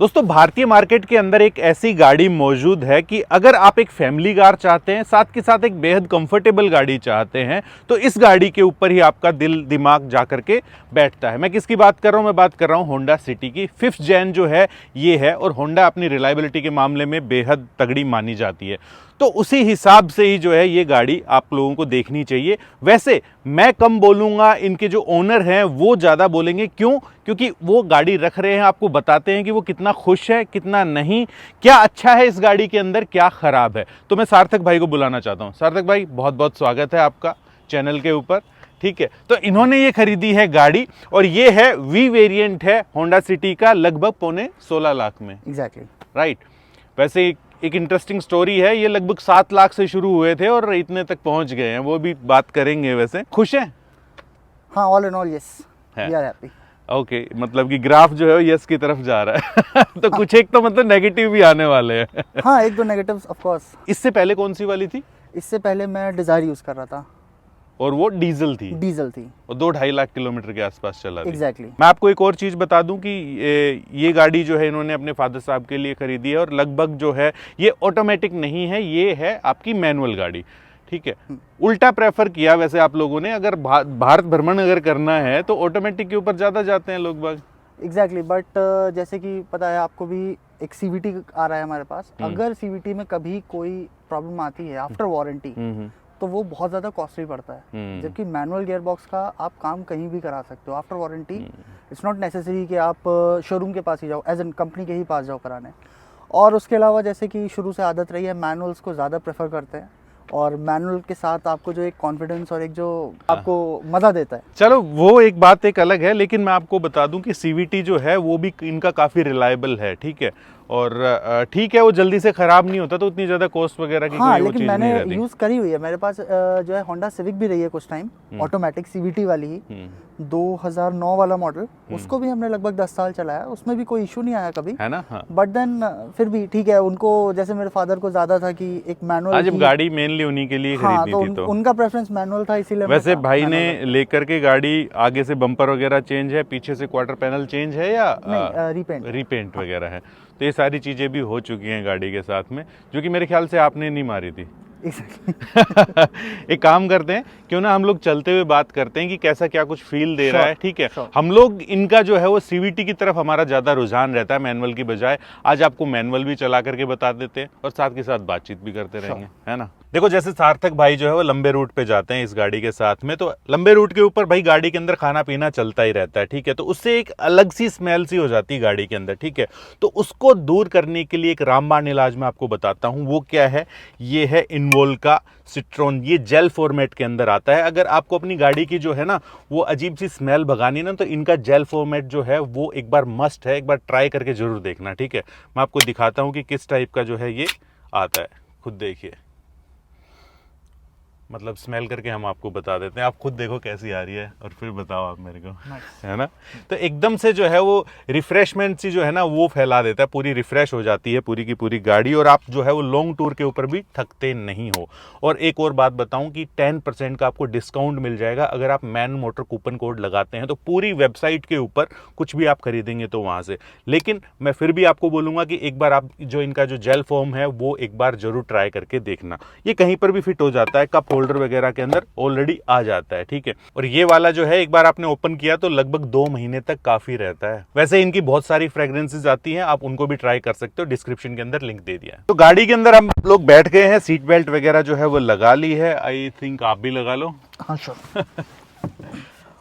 दोस्तों भारतीय मार्केट के अंदर एक ऐसी गाड़ी मौजूद है कि अगर आप एक फैमिली कार चाहते हैं, साथ के साथ एक बेहद कंफर्टेबल गाड़ी चाहते हैं, तो इस गाड़ी के ऊपर ही आपका दिल दिमाग जा करके बैठता है। मैं किसकी बात कर रहा हूं? मैं बात कर रहा हूं होंडा सिटी की। 5th जेन जो है ये है, और होंडा अपनी रिलायबिलिटी के मामले में बेहद तगड़ी मानी जाती है। तो उसी हिसाब से ही जो है ये गाड़ी आप लोगों को देखनी चाहिए। वैसे मैं कम बोलूँगा, इनके जो ओनर हैं वो ज़्यादा बोलेंगे। क्यों? क्योंकि वो गाड़ी रख रहे हैं, आपको बताते हैं कि वो कितना खुश है, कितना नहीं, क्या अच्छा है इस गाड़ी के अंदर, क्या ख़राब है। तो मैं सार्थक भाई को बुलाना चाहता हूँ। सार्थक भाई, बहुत बहुत स्वागत है आपका चैनल के ऊपर। ठीक है, तो इन्होंने ये खरीदी है गाड़ी, और ये है वी वेरिएंट है होंडा सिटी का, लगभग 16 लाख में। Exactly right. वैसे एक इंटरेस्टिंग स्टोरी है, ये लगभग 7 लाख से शुरू हुए थे और इतने तक पहुंच गए हैं, वो भी बात करेंगे। वैसे खुश हैं? हाँ, all in all yes, we are happy. Okay, मतलब कि ग्राफ जो है यस की तरफ जा रहा है तो कुछ एक तो मतलब नेगेटिव भी आने वाले हैं हाँ, एक दो नेगेटिव्स ऑफ कोर्स। इससे पहले कौन सी वाली थी? इससे पहले मैं डिजायर यूज कर रहा था, और वो डीजल थी। डीजल थी, और 2-2.5 लाख किलोमीटर के आसपास चला थी। एग्जैक्टली। मैं आपको एक और चीज़ बता दूं कि ये गाड़ी जो है इन्होंने अपने फादर साहब के लिए खरीदी है, और लगभग जो है ये ऑटोमेटिक नहीं है, ये है आपकी मैनुअल गाड़ी। ठीक है, उल्टा प्रेफर किया वैसे आप लोगों ने। अगर भारत भ्रमण अगर करना है तो ऑटोमेटिक के ऊपर ज़्यादा जाते हैं लोग बाग। एग्जैक्टली, बट जैसे कि पता है आपको भी, एक सीवीटी आ रहा है हमारे पास। अगर सीवीटी में कभी कोई प्रॉब्लम आती है आफ्टर वारंटी, तो वो बहुत ज़्यादा कॉस्टली पड़ता है। जबकि मैनुअल गियर बॉक्स का आप काम कहीं भी करा सकते हो after warranty. It's not necessary कि आप शोरूम के पास ही जाओ, एज एन कंपनी के ही पास जाओ कराने। और उसके अलावा जैसे कि शुरू से आदत रही है, मैनुअल्स को ज़्यादा प्रेफर करते हैं, और मैनुअल के साथ आपको जो एक कॉन्फिडेंस और एक जो आपको मज़ा देता है। चलो वो एक बात एक अलग है, लेकिन मैं आपको बता दूं कि सीवीटी जो है वो भी इनका काफ़ी रिलायबल है। ठीक है, और ठीक है, वो जल्दी से ख़राब नहीं होता, तो उतनी ज़्यादा कॉस्ट वगैरह की हाँ, कोई लेकिन चीज़ मैंने नहीं रहती। यूज़ करी हुई है। मेरे पास जो है होंडा सिविक भी रही है कुछ टाइम, ऑटोमेटिक सीवीटी वाली ही, 2009 वाला मॉडल। उसको भी हमने लगभग 10 साल चलाया, उसमें भी कोई इशू नहीं आया कभी, है ना। हाँ, बट देन फिर भी ठीक है। उनको जैसे मेरे फादर को ज़्यादा था कि एक मैनुअल, जब गाड़ी मेनली उन्हीं के लिए हाँ, खरीदी थी, तो उनका प्रेफरेंस मैनुअल था, इसीलिए वैसे भाई ने लेकर के गाड़ी, आगे से बम्पर वगैरह चेंज है, पीछे से क्वार्टर पैनल चेंज है, या रीपेंट वगैरह है। तो ये सारी चीज़ें भी हो चुकी हैं गाड़ी के साथ में, जो कि मेरे ख्याल से आपने नहीं मारी थी। एक काम करते हैं, क्यों ना हम लोग चलते हुए बात करते हैं कि कैसा क्या कुछ फील दे रहा है। ठीक है, हम लोग इनका जो है वो सीवीटी की तरफ हमारा ज़्यादा रुझान रहता है मैनुअल की बजाय। आज आपको मैनुअल भी चला करके बता देते हैं, और साथ के साथ बातचीत भी करते रहेंगे, है ना। देखो, जैसे सार्थक भाई जो है वो लंबे रूट पे जाते हैं इस गाड़ी के साथ में, तो लंबे रूट के ऊपर भाई गाड़ी के अंदर खाना पीना चलता ही रहता है। ठीक है, तो उससे एक अलग सी स्मेल सी हो जाती है गाड़ी के अंदर। ठीक है, तो उसको दूर करने के लिए एक रामबाण इलाज मैं आपको बताता हूँ। वो क्या है? ये है इनवोल्व का सिट्रोन। ये जेल फॉर्मेट के अंदर आता है। अगर आपको अपनी गाड़ी की जो है ना वो अजीब सी स्मेल भगानी ना, तो इनका जेल फॉर्मेट जो है वो एक बार मस्ट है, एक बार ट्राई करके जरूर देखना। ठीक है, मैं आपको दिखाता हूँ कि किस टाइप का जो है ये आता है, खुद देखिए। मतलब स्मेल करके हम आपको बता देते हैं, आप खुद देखो कैसी आ रही है, और फिर बताओ आप मेरे को, है ना। तो एकदम से जो है वो रिफ्रेशमेंट सी जो है ना वो फैला देता है, पूरी रिफ्रेश हो जाती है पूरी की पूरी गाड़ी, और आप जो है वो लॉन्ग टूर के ऊपर भी थकते नहीं हो। और एक और बात बताऊं कि 10% का आपको डिस्काउंट मिल जाएगा अगर आप मैन मोटर कूपन कोड लगाते हैं, तो पूरी वेबसाइट के ऊपर कुछ भी आप खरीदेंगे तो वहाँ से। लेकिन मैं फिर भी आपको बोलूँगा कि एक बार आप जो इनका जो जेल फॉर्म है वो एक बार जरूर ट्राई करके देखना। ये कहीं पर भी फिट हो जाता है, कप होल्डर वगैरह के अंदर ऑलरेडी आ जाता है। ठीक है, और ये वाला जो है एक बार आपने ओपन किया तो लगभग 2 महीने तक काफी रहता है। वैसे इनकी बहुत सारी फ्रेग्रेंसेस आती हैं, आप उनको भी ट्राई कर सकते हो, डिस्क्रिप्शन के अंदर लिंक दे दिया है। तो गाड़ी के अंदर हम लोग बैठ गए हैं, सीट बेल्ट वगैरह जो है वो लगा ली है। आई थिंक आप भी लगा लो। हाँ, श्योर।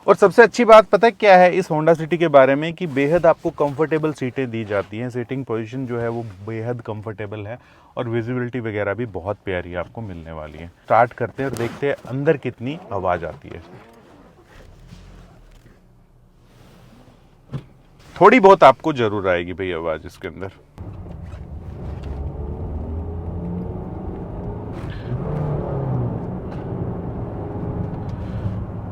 और सबसे अच्छी बात पता है क्या है इस होंडा सिटी के बारे में, कि बेहद आपको कंफर्टेबल सीटें दी जाती हैं। सीटिंग पोजीशन जो है वो बेहद कंफर्टेबल है, और विजिबिलिटी वगैरह भी बहुत प्यारी आपको मिलने वाली है। स्टार्ट करते हैं और देखते हैं अंदर कितनी आवाज़ आती है। थोड़ी बहुत आपको जरूर आएगी भाई आवाज़ इसके अंदर।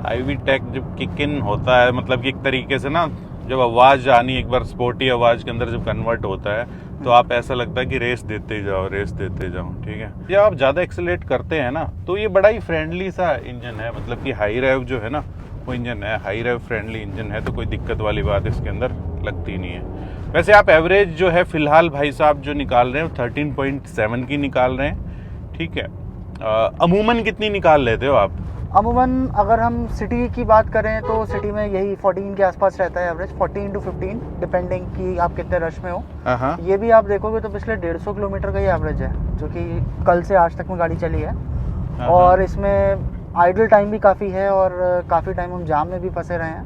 आईवी टेक जब किक इन होता है, मतलब कि एक तरीके से ना जब आवाज़ आनी एक बार स्पोर्टी आवाज़ के अंदर जब कन्वर्ट होता है, तो आप ऐसा लगता है कि रेस देते जाओ, रेस देते जाओ। ठीक है, जब आप ज़्यादा एक्सेलेरेट करते हैं ना, तो ये बड़ा ही फ्रेंडली सा इंजन है। मतलब कि हाई रेव जो है ना वो इंजन है, हाई रेव फ्रेंडली इंजन है, तो कोई दिक्कत वाली बात इसके अंदर लगती नहीं है। वैसे आप एवरेज जो है फिलहाल भाई साहब जो निकाल रहे हैं 13.7 की निकाल रहे हैं, ठीक है। अमूमन कितनी निकाल लेते हो आप? अमूमन अगर हम सिटी की बात करें तो सिटी में यही 14 के आसपास रहता है एवरेज, 14 to 15 डिपेंडिंग कि आप कितने रश में हो। ये भी आप देखोगे तो पिछले 150 किलोमीटर का ही एवरेज है, जो कि कल से आज तक में गाड़ी चली है। और इसमें आइडल टाइम भी काफ़ी है और काफ़ी टाइम हम जाम में भी फंसे रहे हैं।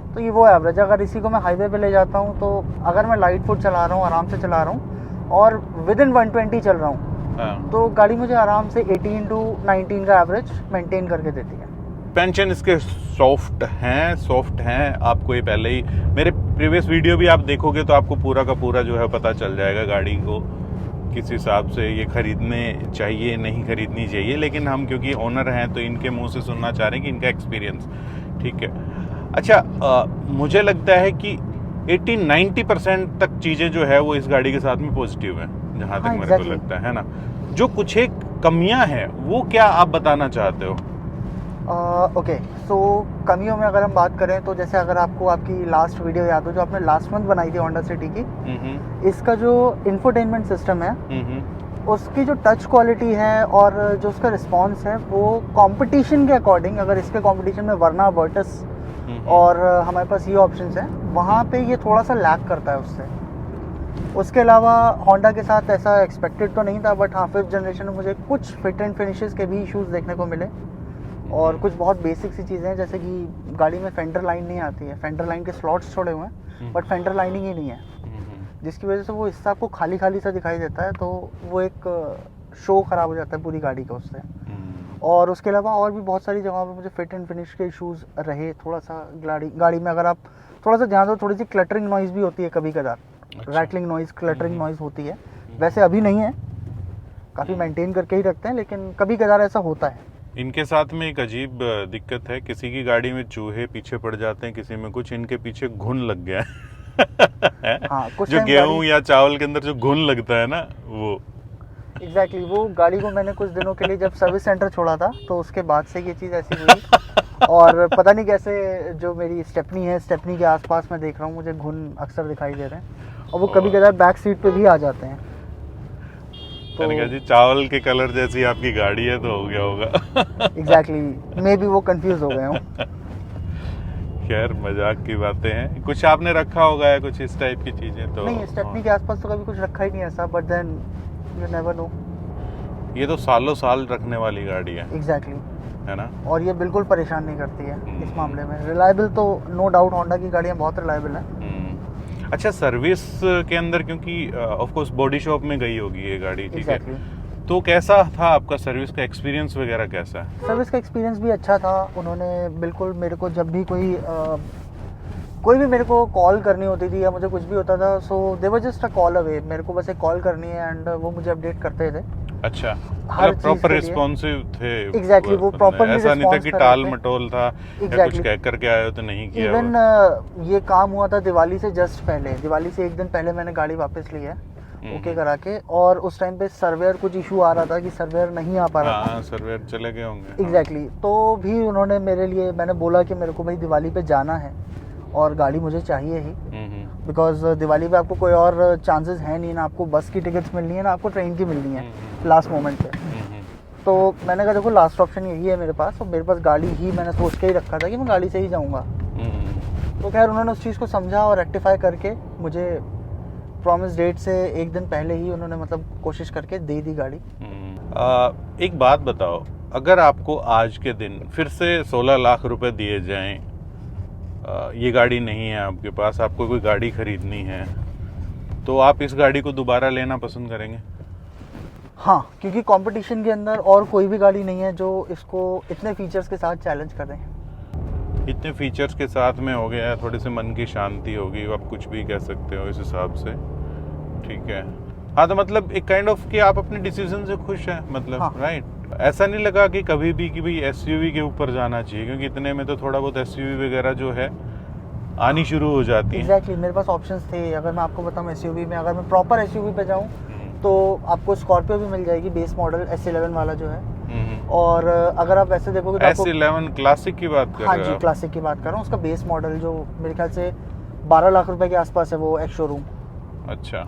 तो ये वो एवरेज, अगर इसी को मैं हाईवे पे ले जाता हूँ तो अगर मैं लाइट फुट चला रहा हूँ, आराम से चला रहा हूँ और विद इन 120 चल रहा हूँ, तो गाड़ी मुझे आराम से 18 to 19 का एवरेज मेंटेन करके देती है। पेंशन इसके सॉफ्ट हैं। आपको ये पहले ही मेरे प्रीवियस वीडियो भी आप देखोगे तो आपको पूरा का पूरा जो है पता चल जाएगा गाड़ी को किस हिसाब से ये खरीदने चाहिए, नहीं खरीदनी चाहिए। लेकिन हम क्योंकि ओनर हैं तो इनके मुंह से सुनना चाह रहे हैं कि इनका एक्सपीरियंस, ठीक है। अच्छा, मुझे लगता है कि 80-90% तक चीज़ें जो है वो इस गाड़ी के साथ में पॉजिटिव है, जहाँ तक मेरे को लगता है ना। जो कुछ एक कमियां हैं वो क्या आप बताना चाहते हो? ओके, सो कमियों में अगर हम बात करें तो जैसे अगर आपको आपकी लास्ट वीडियो याद हो जो आपने लास्ट मंथ बनाई थी होंडा सिटी की, इसका जो इंफोटेनमेंट सिस्टम है उसकी जो टच क्वालिटी है और जो उसका रिस्पॉन्स है वो कंपटीशन के अकॉर्डिंग, अगर इसके कंपटीशन में वरना वर्टस और हमारे पास ये ऑप्शंस हैं, वहाँ पे ये थोड़ा सा लैग करता है उससे। उसके अलावा होंडा के साथ ऐसा एक्सपेक्टेड तो नहीं था, बट हाँ 5th जनरेशन में मुझे कुछ फिट एंड फिनिशेस के भी इश्यूज देखने को मिले और कुछ बहुत बेसिक सी चीज़ें हैं, जैसे कि गाड़ी में फेंडर लाइन नहीं आती है, फेंडर लाइन के स्लॉट्स छोड़े हुए हैं बट फेंडर लाइनिंग ही नहीं है, जिसकी वजह से वो हिस्सा आपको खाली खाली सा दिखाई देता है, तो वो एक शो ख़राब हो जाता है पूरी गाड़ी का उससे। और उसके अलावा और भी बहुत सारी जगहों पर मुझे फिट एंड फिनिश के इश्यूज रहे। थोड़ा सा गाड़ी में अगर आप थोड़ा सा ध्यान दो, थोड़ी सी क्लटरिंग नॉइज़ भी होती है कभी कदार, रैटलिंग नॉइज़, क्लटरिंग नॉइज़ होती है। वैसे अभी नहीं है, काफ़ी मेंटेन करके ही रखते हैं, लेकिन कभी कदार ऐसा होता है। इनके साथ में एक अजीब दिक्कत है, किसी की गाड़ी में चूहे पीछे पड़ जाते हैं, किसी में कुछ, इनके पीछे घुन लग गया है। हाँ, कुछ जो गेहूं या चावल के अंदर जो घुन लगता है ना, वो एग्जैक्टली वो गाड़ी को मैंने कुछ दिनों के लिए जब सर्विस सेंटर छोड़ा था तो उसके बाद से ये चीज़ ऐसी हुई। और पता नहीं कैसे जो मेरी स्टेपनी है, स्टेपनी के आसपास मैं देख रहा हूँ मुझे घुन अक्सर दिखाई दे रहे हैं और वो कभी कदार बैक सीट पे भी आ जाते हैं। तो जी चावल के कलर जैसी आपकी गाड़ी है तो हो गया होगा। एग्जैक्टली, मे बी वो कंफ्यूज हो गए हूँ। खैर मजाक की बातें हैं। कुछ आपने रखा होगा या कुछ इस टाइप की चीजें? तो नहीं, स्टेपनी के आसपास तो कभी कुछ रखा ही नहीं ऐसा, but then you never know. ये तो सालों साल रखने वाली गाड़ी है। एग्जैक्टली, है ना। और ये बिल्कुल परेशान नहीं करती है इस मामले में। रिलायबल तो नो डाउट, होंडा की गाड़ियाँ बहुत रिलायबल है। अच्छा, सर्विस के अंदर क्योंकि ऑफ कोर्स बॉडी शॉप में गई होगी ये गाड़ी, ठीक है, तो कैसा था आपका सर्विस का एक्सपीरियंस वगैरह कैसा है? सर्विस का एक्सपीरियंस भी अच्छा था। उन्होंने बिल्कुल मेरे को जब भी कोई भी मेरे को कॉल करनी होती थी या मुझे कुछ भी होता था, so they were just a call away. मेरे को बस एक कॉल करनी है एंड वो मुझे अपडेट करते थे। अच्छा, हर प्रॉपर रिस्पॉन्सिव थे। एग्जैक्टली, वो प्रॉपरली ऐसा नहीं था कि टाल मटोल था या कुछ कह करके आए हो तो नहीं किया। इवन ये काम हुआ था दिवाली से जस्ट पहले, दिवाली से एक दिन पहले मैंने गाड़ी वापस ली है ओके करा के, और उस टाइम पे सर्वेयर कुछ इशू आ रहा था कि सर्वेयर नहीं आ पा रहा था। सर्वेयर चले गए होंगे। एग्जैक्टली, तो भी उन्होंने मेरे लिए, मैंने बोला कि मेरे को भाई दिवाली पे जाना है और गाड़ी मुझे चाहिए ही, बिकॉज दिवाली पे आपको कोई और चांसेस है नहीं, ना आपको बस की टिकट्स मिलनी है ना आपको ट्रेन की मिलनी है लास्ट मोमेंट पे। तो मैंने कहा देखो लास्ट ऑप्शन यही है मेरे पास, और मेरे पास गाड़ी ही मैंने सोच के ही रखा था कि मैं गाड़ी से ही जाऊँगा। तो खैर उन्होंने उस चीज़ को समझा और रेक्टिफाई करके मुझे प्रॉमिस डेट से एक दिन पहले ही उन्होंने मतलब कोशिश करके दे दी गाड़ी। एक बात बताओ, अगर आपको आज के दिन फिर से 16 लाख रुपए दिए जाएं, ये गाड़ी नहीं है आपके पास, आपको कोई गाड़ी खरीदनी है, तो आप इस गाड़ी को दोबारा लेना पसंद करेंगे? हाँ, क्योंकि कंपटीशन के अंदर और कोई भी गाड़ी नहीं है जो इसको इतने फीचर्स के साथ चैलेंज कर रहे हैं। इतने फीचर्स के साथ में हो गया, थोड़ी सी मन की शांति होगी, आप कुछ भी कह सकते हो इस हिसाब से, ठीक है। हाँ, तो मतलब एक काइंड ऑफ कि आप अपने डिसीजन से खुश हैं, मतलब हाँ। राइट। ऐसा नहीं लगा कि कभी भी कि भाई एसयूवी के ऊपर जाना चाहिए, क्योंकि इतने में तो थोड़ा बहुत एसयूवी वगैरह जो है आनी शुरू हो जाती है। एग्जैक्टली, मेरे पास ऑप्शंस थे। अगर मैं आपको बताऊं एसयूवी में, अगर मैं प्रॉपर एसयूवी पे जाऊं तो आपको स्कॉर्पियो भी मिल जाएगी, बेस मॉडल S11 वाला जो है। और अगर आप वैसे देखोगे तो S11 क्लासिक की बात कर रहे हो? हाँ जी, क्लासिक की बात कर रहा हूँ। उसका बेस मॉडल जो मेरे ख्याल से 12 लाख रुपए के आसपास है वो एक्स शोरूम। अच्छा,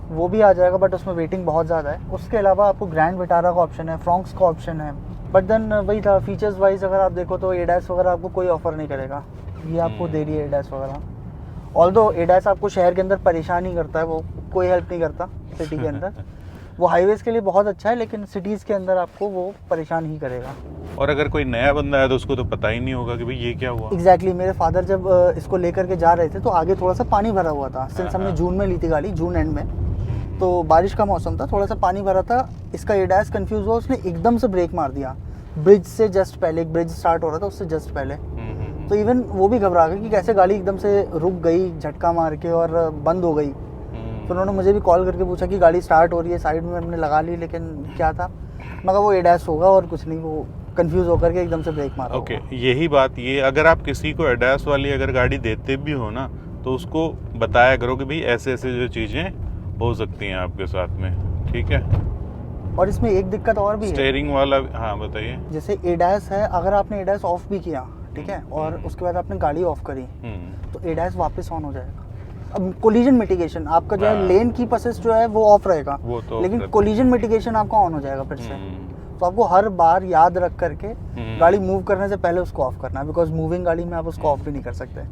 वो भी आ जाएगा, बट उसमें वेटिंग बहुत ज़्यादा है। उसके अलावा आपको ग्रैंड विटारा का ऑप्शन है, फ्रॉन्क्स का ऑप्शन है, बट देन वही था, फीचर्स वाइज अगर आप देखो तो एडैस वगैरह आपको कोई ऑफर नहीं करेगा, ये आपको दे रही है एडैस वगैरह। ऑल्दो एडैस आपको शहर के अंदर परेशान ही करता है, वो कोई हेल्प नहीं करता सिटी के अंदर। वो हाईवेज़ के लिए बहुत अच्छा है, लेकिन सिटीज़ के अंदर आपको वो परेशान ही करेगा। और अगर कोई नया बंदा है तो उसको तो पता ही नहीं होगा कि भाई ये क्या हुआ। एग्जैक्टली मेरे फादर जब इसको लेकर के जा रहे थे तो आगे थोड़ा सा पानी भरा हुआ था, सिंस हमने जून में ली थी गाड़ी, जून एंड में, तो बारिश का मौसम था, थोड़ा सा पानी भरा था। इसका एडैस कंफ्यूज हुआ, उसने एकदम से ब्रेक मार दिया ब्रिज से जस्ट पहले, एक ब्रिज स्टार्ट हो रहा था उससे जस्ट पहले। तो इवन वो भी घबरा गए कि कैसे गाड़ी एकदम से रुक गई झटका मार के और बंद हो गई। तो उन्होंने मुझे भी कॉल करके पूछा कि गाड़ी स्टार्ट हो रही है, साइड में हमने लगा ली, लेकिन क्या था, मगर वो एडैस होगा और कुछ नहीं, वो कंफ्यूज होकर के एकदम से ब्रेक मारा। ओके, यही बात, ये अगर आप किसी को एडैस वाली अगर गाड़ी देते भी हो ना, तो उसको बताया करो कि भाई ऐसे ऐसे जो चीज़ें हो सकती हैं आपके साथ में, ठीक है। और इसमें एक दिक्कत और भी है, स्टीयरिंग वाला, हाँ बताइए। जैसे एडैस है, अगर आपने एडैस ऑफ भी किया, ठीक है, और उसके बाद आपने गाड़ी ऑफ करी, तो एडैस वापस ऑन हो जाएगा। अब कोलिजन मिटिगेशन आपका जो है, लेन कीप असिस्ट जो है वो ऑफ रहेगा, लेकिन कोलिजन मिटिगेशन आपका ऑन हो जाएगा फिर से। तो आपको हर बार याद रख करके गाड़ी मूव करने से पहले उसको ऑफ करना है, बिकॉज मूविंग गाड़ी में आप उसको ऑफ भी नहीं कर सकते।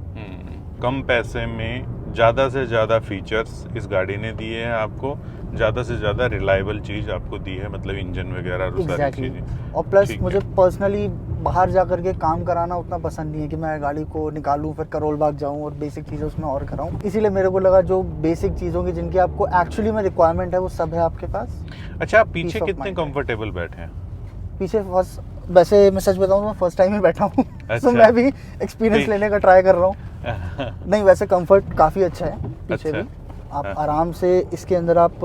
कम पैसे में ज़्यादा से ज़्यादा फीचर्स इस गाड़ी ने दिए हैं आपको, ज़्यादा से ज़्यादा रिलायबल चीज़ आपको दी है, मतलब इंजन वगैरह और सारी चीज़ें। और प्लस मुझे पर्सनली बाहर जा करके काम कराना उतना पसंद नहीं है कि मैं गाड़ी को निकालूं फिर करोल बाग जाऊं और बेसिक चीज़ें उसमें और कराऊं। इसीलिए मेरे को लगा जो बेसिक चीज़ों की जिनकी आपको एक्चुअली में रिक्वायरमेंट है वो सब है आपके पास। अच्छा, आप पीछे कितने कंफर्टेबल बैठे हैं? पीछे वैसे मैं सच बताऊं, मैं फर्स्ट टाइम ही बैठा हूँ। अच्छा। तो मैं भी एक्सपीरियंस लेने का ट्राई कर रहा हूँ। नहीं, वैसे कंफर्ट काफ़ी अच्छा है पीछे भी। आप आराम से इसके अंदर आप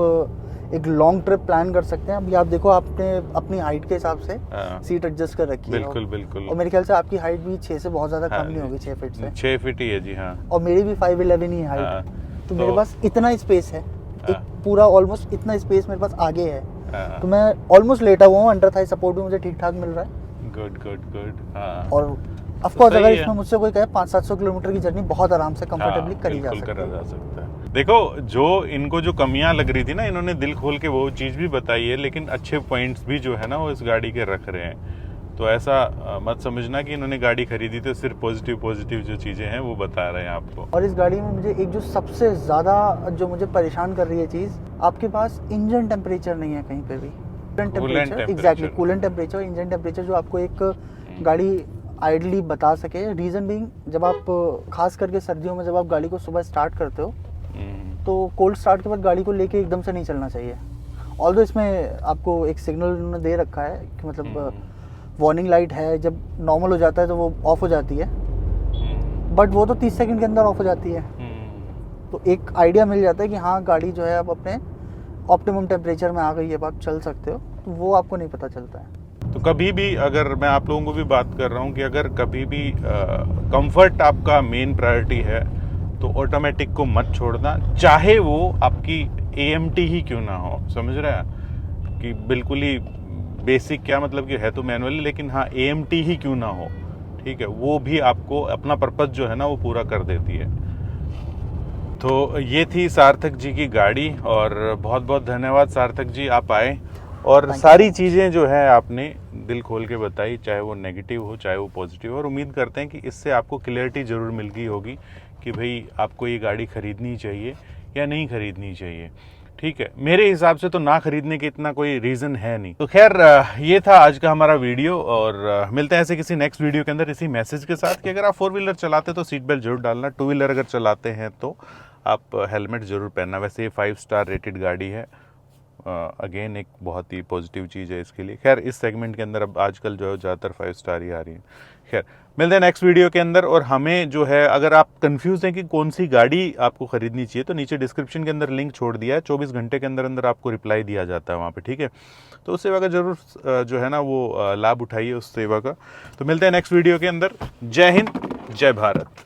एक लॉन्ग ट्रिप प्लान कर सकते हैं। अभी आप देखो, आपने अपनी हाइट के हिसाब से सीट एडजस्ट कर रखी है। बिल्कुल बिल्कुल। और मेरे ख्याल से आपकी हाइट भी 6 से बहुत ज़्यादा कम नहीं होगी, 6 फीट से। 6 फीट ही है जी, हाँ। और मेरी भी 5'11" ही है हाइट। तो मेरे पास इतना स्पेस है, एक पूरा ऑलमोस्ट इतना स्पेस मेरे पास आगे है। तो मैं ऑलमोस्ट लेटा हुआ हूँ, अंडर थाई सपोर्ट भी मुझे ठीक ठाक मिल रहा है। Good good good. और ऑफ कोर्स अगर इसमें मुझसे कोई कहे 500-700 किलोमीटर की जर्नी बहुत आराम से कंफर्टेबली करी जा सकती है। देखो, जो इनको जो कमियां लग रही थी ना, इन्होंने दिल खोल के वो चीज़ भी बताई है, लेकिन अच्छे पॉइंट्स भी जो है ना वो इस गाड़ी के रख रहे हैं। तो ऐसा मत समझना कि इन्होंने गाड़ी खरीदी तो सिर्फ पॉजिटिव जो चीज़ें हैं वो बता रहे हैं आपको। और इस गाड़ी में मुझे एक जो सबसे ज़्यादा जो मुझे परेशान कर रही है चीज़, आपके पास इंजन टेम्परेचर नहीं है कहीं पे भी। Exactly, coolant temperature, engine temperature जो आपको एक गाड़ी आइडली बता सके। रीज़न बीइंग, जब आप खास करके सर्दियों में जब आप गाड़ी को सुबह स्टार्ट करते हो तो कोल्ड स्टार्ट के बाद गाड़ी को लेके एकदम से नहीं चलना चाहिए। ऑल्दो इसमें आपको एक सिग्नल उन्होंने दे रखा है कि मतलब वार्निंग लाइट है, जब नॉर्मल हो जाता है तो वो ऑफ हो जाती है, बट वो तो 30 सेकंड के अंदर ऑफ हो जाती है। तो एक आइडिया मिल जाता है कि हाँ, गाड़ी जो है अब अपने ऑप्टिमम टेम्परेचर में आ गई है, अब आप चल सकते हो। तो वो आपको नहीं पता चलता है। तो कभी भी, अगर मैं आप लोगों को भी बात कर रहा हूँ कि अगर कभी भी कंफर्ट आपका मेन प्रायोरिटी है तो ऑटोमेटिक को मत छोड़ना, चाहे वो आपकी AMT ही क्यों ना हो। समझ रहे हैं कि बिल्कुल ही बेसिक, क्या मतलब कि है तो मैनुअली, लेकिन हाँ AMT ही क्यों ना हो, ठीक है, वो भी आपको अपना पर्पस जो है ना वो पूरा कर देती है। तो ये थी सार्थक जी की गाड़ी, और बहुत बहुत धन्यवाद सार्थक जी, आप आए और सारी चीज़ें जो है आपने दिल खोल के बताई, चाहे वो नेगेटिव हो चाहे वो पॉजिटिव हो। और उम्मीद करते हैं कि इससे आपको क्लियरिटी ज़रूर मिल गई होगी कि भाई आपको ये गाड़ी खरीदनी चाहिए या नहीं खरीदनी चाहिए। ठीक है, मेरे हिसाब से तो ना खरीदने के इतना कोई रीज़न है नहीं। तो खैर, ये था आज का हमारा वीडियो, और मिलते हैं ऐसे किसी नेक्स्ट वीडियो के अंदर इसी मैसेज के साथ कि अगर आप 4 व्हीलर चलाते तो सीट बेल्ट जरूर डालना, 2 व्हीलर अगर चलाते हैं तो आप हेलमेट ज़रूर पहनना। वैसे ये 5 स्टार रेटेड गाड़ी है, अगेन एक बहुत ही पॉजिटिव चीज़ है इसके लिए। खैर, इस सेगमेंट के अंदर अब आजकल जो है ज़्यादातर 5 स्टार ही आ रही है। खैर, मिलते हैं नेक्स्ट वीडियो के अंदर। और हमें जो है, अगर आप कंफ्यूज हैं कि कौन सी गाड़ी आपको खरीदनी चाहिए, तो नीचे डिस्क्रिप्शन के अंदर लिंक छोड़ दिया है, 24 घंटे के अंदर अंदर आपको रिप्लाई दिया जाता है वहाँ पे, ठीक है। तो उस सेवा का जरूर जो है ना वो लाभ उठाइए उस सेवा का। तो मिलते हैं नेक्स्ट वीडियो के अंदर। जय हिंद, जय भारत।